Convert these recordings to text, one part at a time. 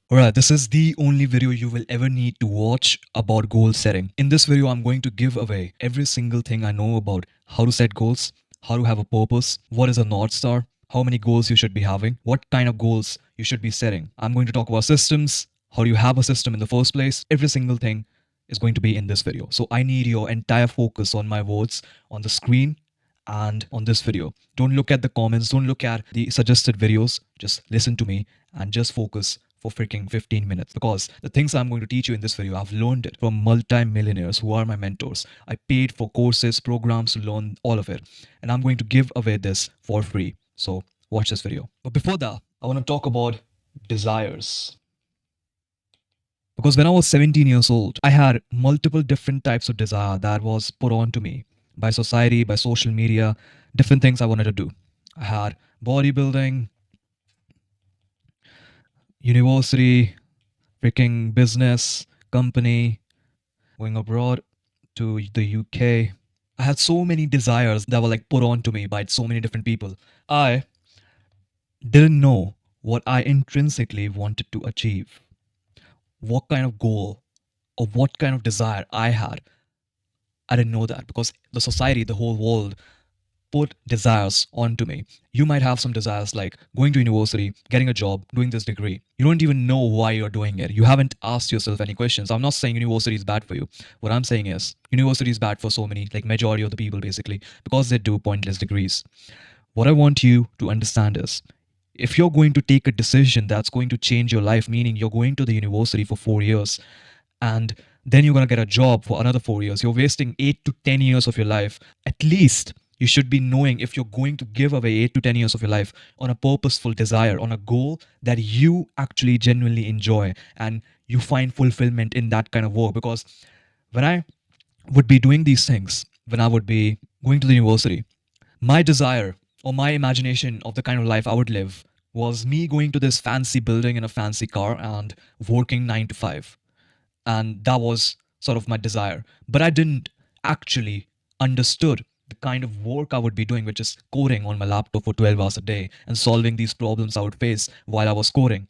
Alright, this is the only video you will ever need to watch about goal setting. In this video, I'm going to give away every single thing I know about how to set goals, how to have a purpose, what is a North Star, how many goals you should be having, what kind of goals you should be setting. I'm going to talk about systems, how do you have a system in the first place. Every single thing is going to be in this video. So I need your entire focus on my words on the screen and on this video. Don't look at the comments, don't look at the suggested videos. Just listen to me and just focus for freaking 15 minutes, because the things I'm going to teach you in this video, I've learned it from multi-millionaires who are my mentors. I paid for courses, programs to learn all of it, and I'm going to give away this for free. So watch this video. But before that, I want to talk about desires. Because when I was 17 years old, I had multiple different types of desire that was put on to me by society, by social media, different things I wanted to do. I had bodybuilding, university, freaking business, company, going abroad to the UK. I had so many desires that were like put on to me by so many different people. I didn't know what I intrinsically wanted to achieve, what kind of goal or what kind of desire I had. I didn't know that because the society, the whole world put desires onto me. You might have some desires like going to university, getting a job, doing this degree. You don't even know why you're doing it. You haven't asked yourself any questions. I'm not saying university is bad for you. What I'm saying is university is bad for so many, like majority of the people basically, because they do pointless degrees. What I want you to understand is if you're going to take a decision that's going to change your life, meaning you're going to the university for 4 years and then you're going to get a job for another 4 years, you're wasting 8 to 10 years of your life. At least you should be knowing if you're going to give away 8 to 10 years of your life on a purposeful desire, on a goal that you actually genuinely enjoy and you find fulfillment in that kind of work. Because when I would be doing these things, when I would be going to the university, my desire or my imagination of the kind of life I would live was me going to this fancy building in a fancy car and working 9 to 5. And that was sort of my desire. But I didn't actually understood the kind of work I would be doing, which is coding on my laptop for 12 hours a day and solving these problems I would face while I was coding.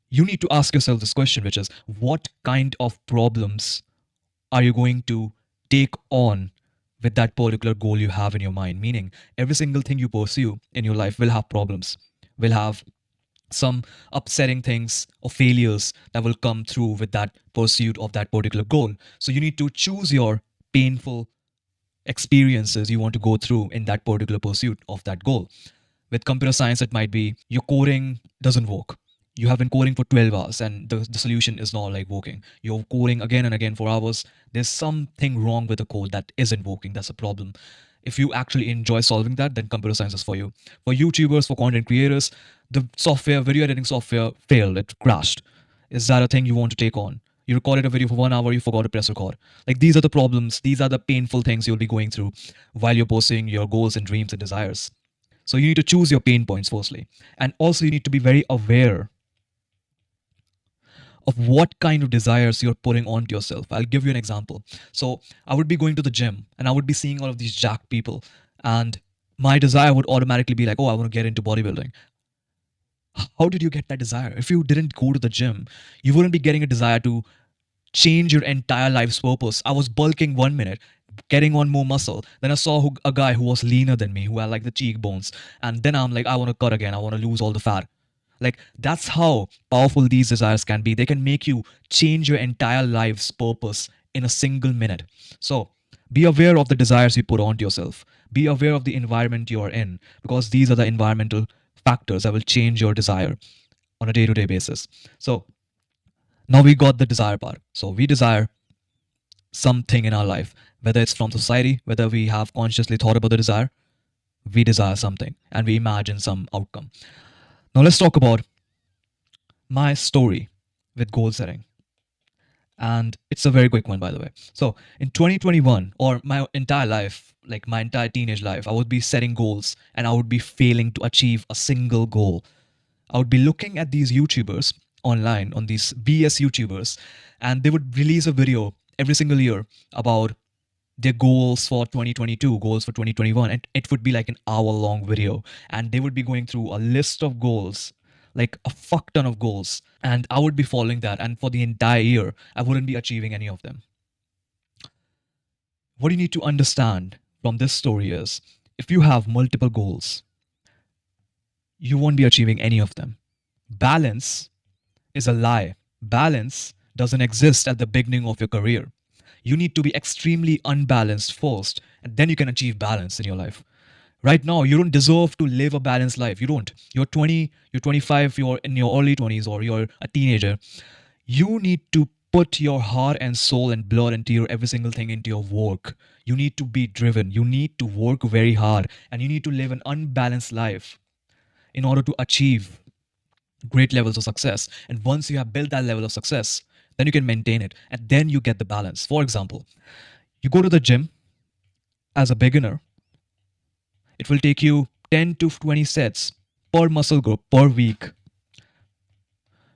You need to ask yourself this question, which is what kind of problems are you going to take on with that particular goal you have in your mind? Meaning, every single thing you pursue in your life will have problems, will have some upsetting things or failures that will come through with that pursuit of that particular goal. So you need to choose your painful experiences you want to go through in that particular pursuit of that goal. With computer science, it might be your coding doesn't work. You have been coding for 12 hours and the solution is not like working. You're coding again and again for hours. There's something wrong with the code that isn't working. That's a problem. If you actually enjoy solving that, then computer science is for you. For YouTubers, for content creators, the software, video editing software failed, it crashed. Is that a thing you want to take on? You recorded a video for 1 hour, you forgot to press record. Like these are the problems, these are the painful things you'll be going through while you're pursuing your goals and dreams and desires. So you need to choose your pain points firstly. And also you need to be very aware of what kind of desires you're putting onto yourself. I'll give you an example. So I would be going to the gym and I would be seeing all of these jacked people, and my desire would automatically be like, oh, I want to get into bodybuilding. How did you get that desire? If you didn't go to the gym, you wouldn't be getting a desire to change your entire life's purpose. I was bulking 1 minute, getting on more muscle. Then I saw a guy who was leaner than me, who had like the cheekbones. And then I'm like, I want to cut again. I want to lose all the fat. Like, that's how powerful these desires can be. They can make you change your entire life's purpose in a single minute. So, be aware of the desires you put onto yourself. Be aware of the environment you are in, because these are the environmental factors that will change your desire on a day to day basis. So, now we got the desire part. So, we desire something in our life, whether it's from society, whether we have consciously thought about the desire, we desire something and we imagine some outcome. Now, let's talk about my story with goal setting. And it's a very quick one, by the way. So, in 2021, or my entire life, like my entire teenage life, I would be setting goals and I would be failing to achieve a single goal. I would be looking at these YouTubers online, on these BS YouTubers, and they would release a video every single year about their goals for 2022, goals for 2021, and it would be like an hour long video. And they would be going through a list of goals, like a fuck ton of goals, and I would be following that, and for the entire year I wouldn't be achieving any of them. What you need to understand from this story is, if you have multiple goals, you won't be achieving any of them. Balance is a lie. Balance doesn't exist at the beginning of your career. You need to be extremely unbalanced first, and then you can achieve balance in your life. Right now, you don't deserve to live a balanced life. You don't. You're 20, you're 25, you're in your early 20s, or you're a teenager. You need to put your heart and soul and blood into your every single thing into your work. You need to be driven. You need to work very hard, and you need to live an unbalanced life in order to achieve great levels of success. And once you have built that level of success, then you can maintain it, and then you get the balance. For example, you go to the gym as a beginner, it will take you 10 to 20 sets per muscle group per week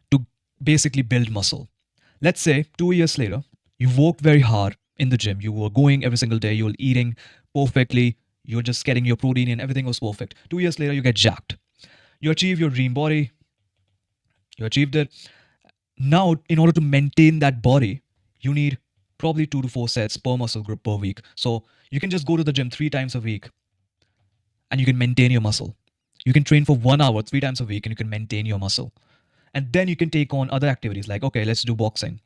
to basically build muscle. Let's say 2 years later, you worked very hard in the gym. You were going every single day, you were eating perfectly, you're just getting your protein and everything was perfect. 2 years later, you get jacked. You achieve your dream body, you achieved it. Now, in order to maintain that body, you need probably 2 to 4 sets per muscle group per week. So you can just go to the gym 3 times a week and you can maintain your muscle. You can train for 1 hour 3 times a week and you can maintain your muscle. And then you can take on other activities like, okay, let's do boxing.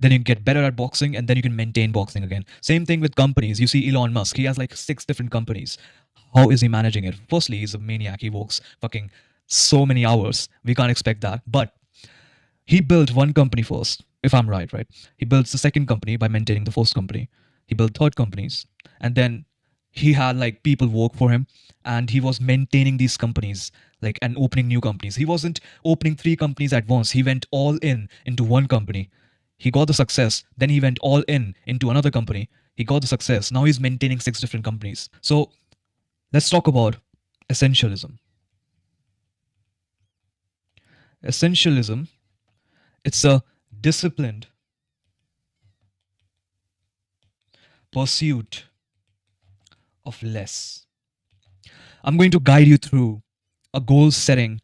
Then you get better at boxing and then you can maintain boxing again. Same thing with companies. You see Elon Musk, he has like 6 different companies. How is he managing it? Firstly, he's a maniac. He works fucking so many hours. We can't expect that. But he built one company first, if I'm right, right? He builds the second company by maintaining the first company. He built third companies, and then he had like people work for him, and he was maintaining these companies, like, and opening new companies. He wasn't opening 3 companies at once. He went all in into one company. He got the success. Then he went all in into another company. He got the success. Now he's maintaining 6 different companies. So let's talk about essentialism. Essentialism, it's a disciplined pursuit of less. I'm going to guide you through a goal setting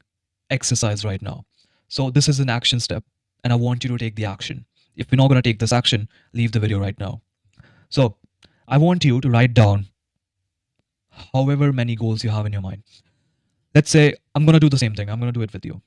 exercise right now. So, this is an action step, and I want you to take the action. If you're not going to take this action, leave the video right now. So, I want you to write down however many goals you have in your mind. Let's say I'm going to do the same thing, I'm going to do it with you.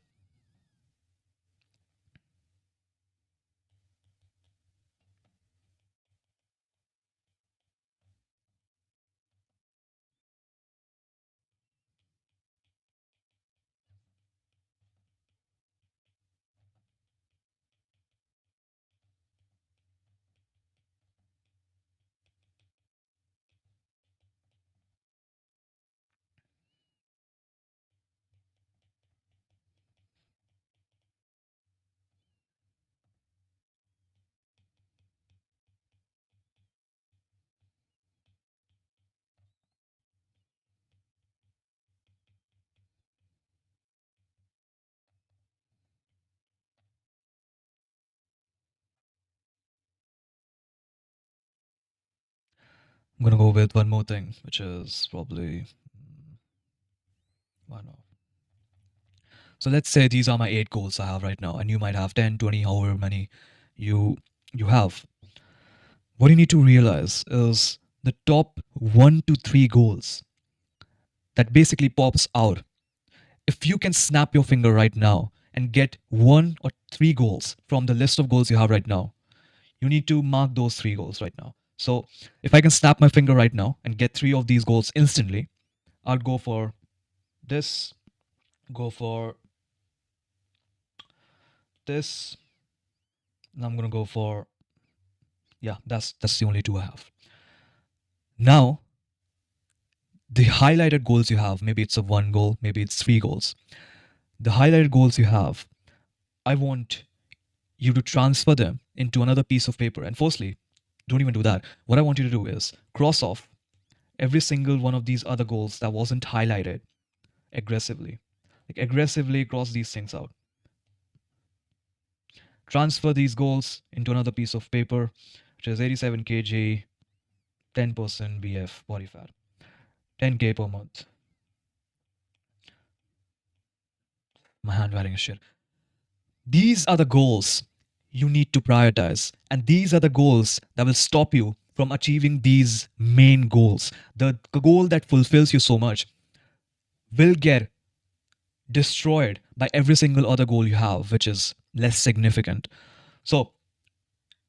I'm going to go with one more thing, which is probably, why not? So let's say these are my 8 goals I have right now, and you might have 10, 20, however many you you have. What you need to realize is the top 1 to 3 goals that basically pops out. If you can snap your finger right now and get 1 or 3 goals from the list of goals you have right now, you need to mark those 3 goals right now. So if I can snap my finger right now and get 3 of these goals instantly, I'd go for this, go for this, and I'm gonna go for, yeah, that's the only 2 I have. Now, the highlighted goals you have, maybe it's a 1 goal, maybe it's 3 goals. The highlighted goals you have, I want you to transfer them into another piece of paper. And firstly, don't even do that. What I want you to do is cross off every single one of these other goals that wasn't highlighted aggressively. Like, aggressively cross these things out. Transfer these goals into another piece of paper, which is 87 kg, 10% BF body fat, 10K per month. My handwriting is shit. These are the goals you need to prioritize. And these are the goals that will stop you from achieving these main goals. The goal that fulfills you so much will get destroyed by every single other goal you have, which is less significant. So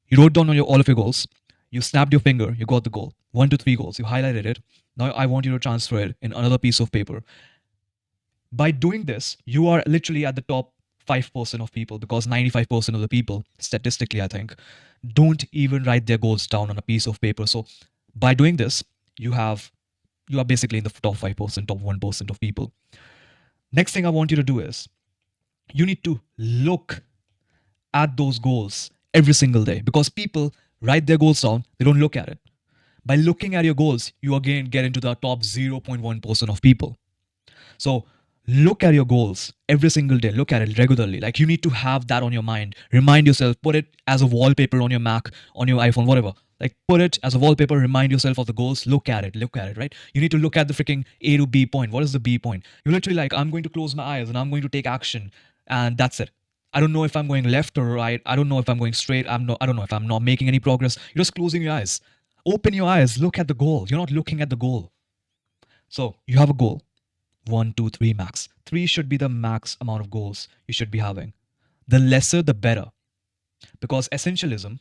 you wrote down all of your goals. You snapped your finger. You got the goal. 1 to 3 goals. You highlighted it. Now I want you to transfer it in another piece of paper. By doing this, you are literally at the top 5% of people, because 95% of the people, statistically, I think, don't even write their goals down on a piece of paper. So by doing this, you have you are basically in the top 5%, top 1% of people. Next thing I want you to do is you need to look at those goals every single day, because people write their goals down, they don't look at it. By looking at your goals, you again get into the top 0.1% of people. So look at your goals every single day. Look at it regularly. Like, you need to have that on your mind. Remind yourself, put it as a wallpaper on your Mac, on your iPhone, whatever. Like, put it as a wallpaper, remind yourself of the goals, look at it, right? You need to look at the freaking A to B point. What is the B point? You're literally like, I'm going to close my eyes and I'm going to take action. And that's it. I don't know if I'm going left or right. I don't know if I'm going straight. I don't know if I'm not making any progress. You're just closing your eyes. Open your eyes, look at the goal. You're not looking at the goal. So you have a goal. 1, 2, 3 max. 3 should be the max amount of goals you should be having. The lesser, the better. Because essentialism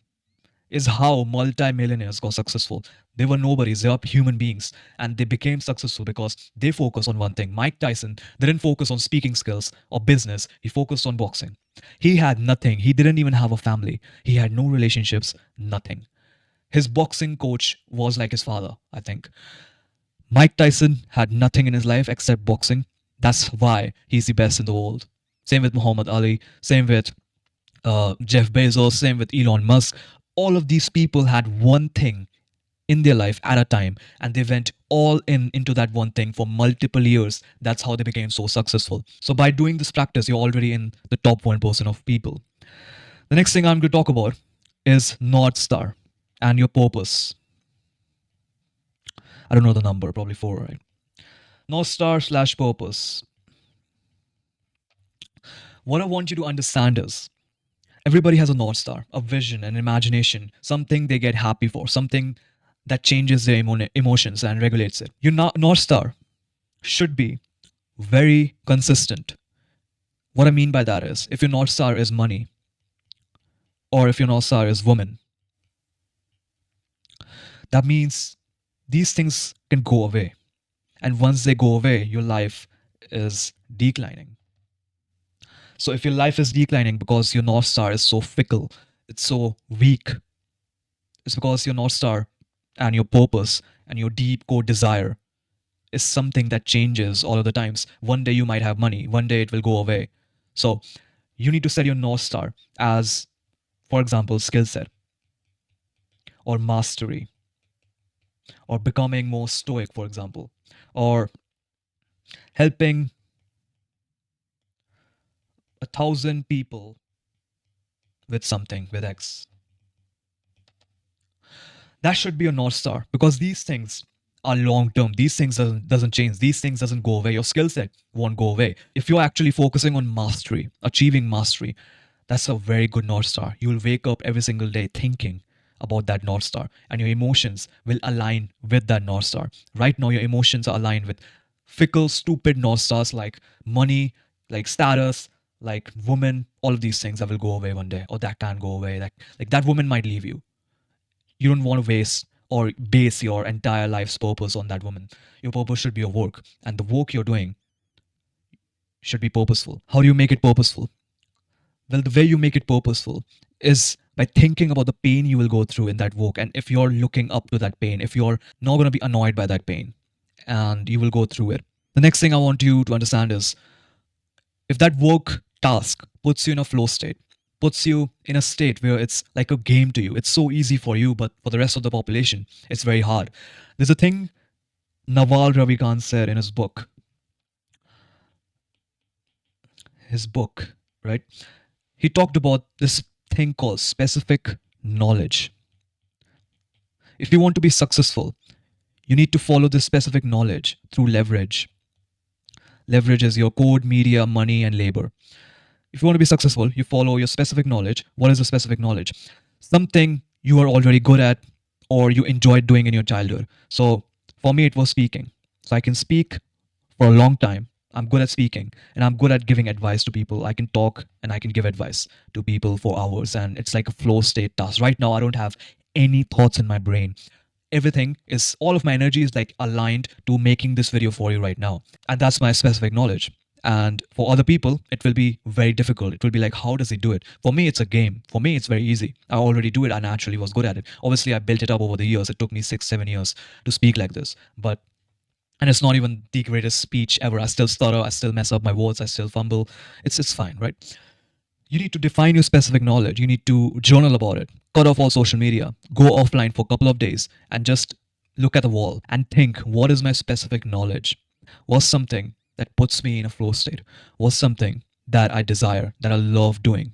is how multi-millionaires got successful. They were nobodies, they were human beings, and they became successful because they focused on one thing. Mike Tyson didn't focus on speaking skills or business, he focused on boxing. He had nothing, he didn't even have a family, he had no relationships, nothing. His boxing coach was like his father, I think. Mike Tyson had nothing in his life except boxing. That's why he's the best in the world. Same with Muhammad Ali, same with Jeff Bezos, same with Elon Musk. All of these people had one thing in their life at a time, and they went all in into that one thing for multiple years. That's how they became so successful. So by doing this practice, you're already in the top 1% of people. The next thing I'm going to talk about is North Star and your purpose. I don't know the number, probably 4, right? North Star slash purpose. What I want you to understand is everybody has a North Star, a vision, an imagination, something they get happy for, something that changes their emotions and regulates it. Your North Star should be very consistent. What I mean by that is, if your North Star is money, or if your North Star is woman, that means these things can go away. And once they go away, your life is declining. So if your life is declining because your North Star is so fickle, it's so weak, it's because your North Star and your purpose and your deep core desire is something that changes all of the times. One day you might have money, one day it will go away. So you need to set your North Star as, for example, skill set or mastery or becoming more stoic, for example, or helping 1,000 people with something, with X. That should be a North Star, because these things are long term. These things doesn't change. These things doesn't go away. Your skill set won't go away. If you're actually focusing on mastery, achieving mastery, that's a very good North Star. You will wake up every single day thinking about that North Star, and your emotions will align with that North Star. Right now, your emotions are aligned with fickle, stupid North Stars like money, like status, like woman, all of these things that will go away one day, or that can go away. Like that woman might leave you. You don't want to waste or base your entire life's purpose on that woman. Your purpose should be your work, and the work you're doing should be purposeful. How do you make it purposeful? Well, the way you make it purposeful is by thinking about the pain you will go through in that work. And if you're looking up to that pain, if you're not going to be annoyed by that pain, and you will go through it. The next thing I want you to understand is, if that work task puts you in a flow state, puts you in a state where it's like a game to you, it's so easy for you, but for the rest of the population, it's very hard. There's a thing Naval Ravikant said in his book, right? He talked about this thing called specific knowledge. If you want to be successful, you need to follow this specific knowledge through leverage. Leverage is your code, media, money, and labor. If you want to be successful, you follow your specific knowledge. What is the specific knowledge? Something you are already good at or you enjoyed doing in your childhood. So for me, it was speaking. So I can speak for a long time. I'm good at speaking and I'm good at giving advice to people. I can talk and I can give advice to people for hours, and it's like a flow state task. Right now, I don't have any thoughts in my brain. Everything is, all of my energy is like aligned to making this video for you right now. And that's my specific knowledge. And for other people, it will be very difficult. It will be like, how does he do it? For me, it's a game. For me, it's very easy. I already do it. I naturally was good at it. Obviously, I built it up over the years. It took me 6, 7 years to speak like this. But and it's not even the greatest speech ever. I still stutter, I still mess up my words, I still fumble. It's fine, right? You need to define your specific knowledge. You need to journal about it. Cut off all social media. Go offline for a couple of days and just look at the wall and think, what is my specific knowledge? What's something that puts me in a flow state? What's something that I desire, that I love doing?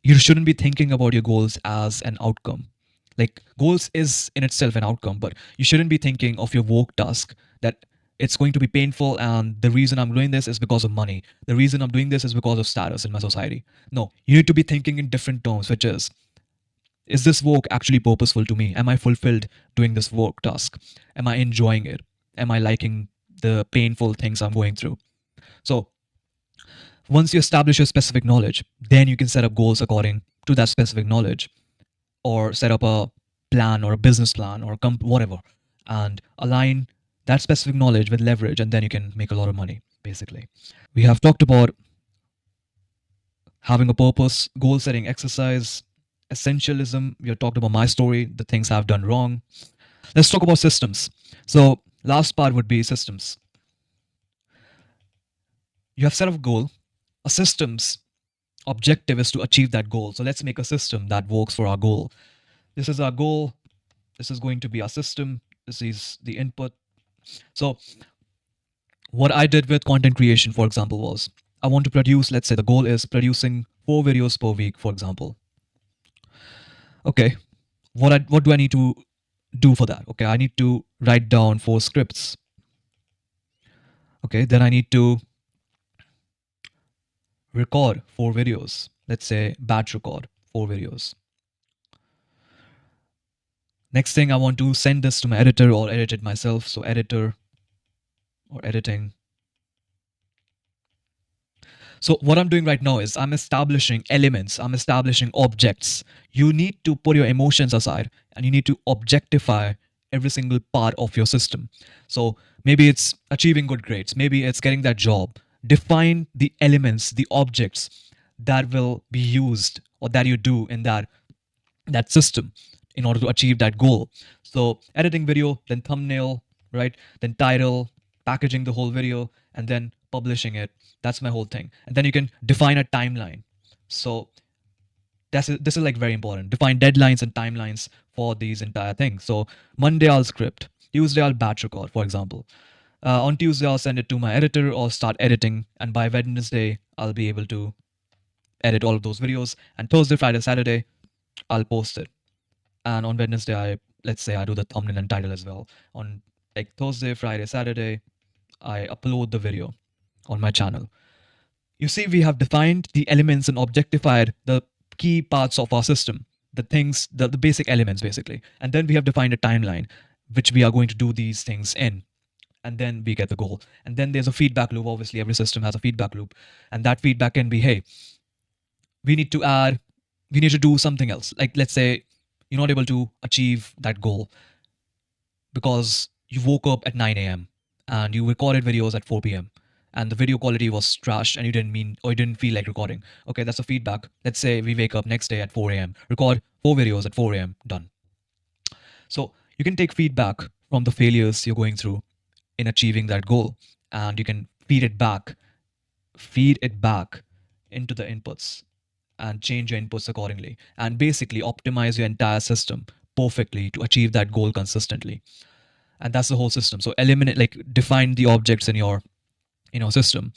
You shouldn't be thinking about your goals as an outcome. Like, goals is in itself an outcome, but you shouldn't be thinking of your work task that it's going to be painful and the reason I'm doing this is because of money. The reason I'm doing this is because of status in my society. No, you need to be thinking in different terms, which is this work actually purposeful to me? Am I fulfilled doing this work task? Am I enjoying it? Am I liking the painful things I'm going through? So once you establish your specific knowledge, then you can set up goals according to that specific knowledge, or set up a plan or a business plan or whatever, and align that specific knowledge with leverage, and then you can make a lot of money, basically. We have talked about having a purpose, goal setting exercise, essentialism. We have talked about my story, the things I've done wrong. Let's talk about systems. So last part would be systems. You have set up a goal. A system's objective is to achieve that goal. So let's make a system that works for our goal. This is our goal. This is going to be our system. This is the input. So what I did with content creation, for example, was I want to produce, let's say the goal is producing 4 videos per week, for example. Okay, what do I need to do for that? Okay, I need to write down 4 scripts. Okay, then I need to record 4 videos. Let's say batch record 4 videos. Next thing, I want to send this to my editor or edit it myself. So editor or editing. So what I'm doing right now is I'm establishing elements, I'm establishing objects. You need to put your emotions aside and you need to objectify every single part of your system. So maybe it's achieving good grades, maybe it's getting that job. Define the elements, the objects that will be used or that you do in that system in order to achieve that goal. So editing video, then thumbnail, right? Then title, packaging the whole video, and then publishing it. That's my whole thing. And then you can define a timeline. So this is like very important. Define deadlines and timelines for these entire things. So Monday I'll script, Tuesday I'll batch record, for example. On Tuesday I'll send it to my editor or start editing, and by Wednesday I'll be able to edit all of those videos. And Thursday, Friday, Saturday I'll post it. And on Wednesday, let's say I do the thumbnail and title as well. On like Thursday, Friday, Saturday, I upload the video on my channel. You see, we have defined the elements and objectified the key parts of our system, the things, the basic elements basically. And then we have defined a timeline, which we are going to do these things in. And then we get the goal. And then there's a feedback loop. Obviously, every system has a feedback loop. And that feedback can be, hey, we need to do something else. Like, let's say you're not able to achieve that goal because you woke up at 9 a.m. and you recorded videos at 4 p.m. and the video quality was trash and you didn't feel like recording. Okay, that's a feedback. Let's say we wake up next day at 4 a.m., record 4 videos at 4 a.m., done. So you can take feedback from the failures you're going through in achieving that goal, and you can feed it back into the inputs and change your inputs accordingly, and basically optimize your entire system perfectly to achieve that goal consistently. And that's the whole system. So define the objects in your system.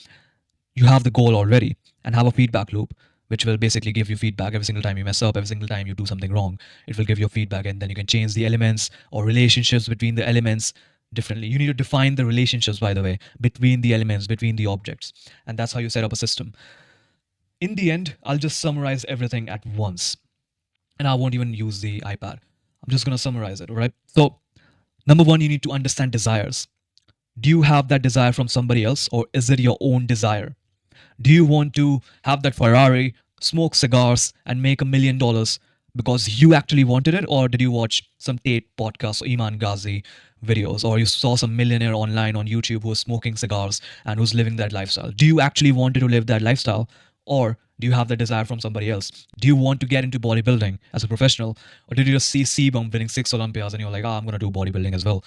You have the goal already, and have a feedback loop which will basically give you feedback every single time you mess up, every single time you do something wrong. It will give you feedback, and then you can change the elements or relationships between the elements. differently. You need to define the relationships, by the way, between the elements, between the objects. And that's how you set up a system. In the end, I'll just summarize everything at once. And I won't even use the iPad. I'm just going to summarize it, all right? So, number one, you need to understand desires. Do you have that desire from somebody else, or is it your own desire? Do you want to have that Ferrari, smoke cigars, and make $1 million because you actually wanted it? Or did you watch some Tate podcast or Iman Ghazi videos, or you saw some millionaire online on YouTube who was smoking cigars and who's living that lifestyle? Do you actually want to live that lifestyle? Or do you have the desire from somebody else? Do you want to get into bodybuilding as a professional? Or did you just see Sebum winning 6 Olympias and you're like, I'm going to do bodybuilding as well?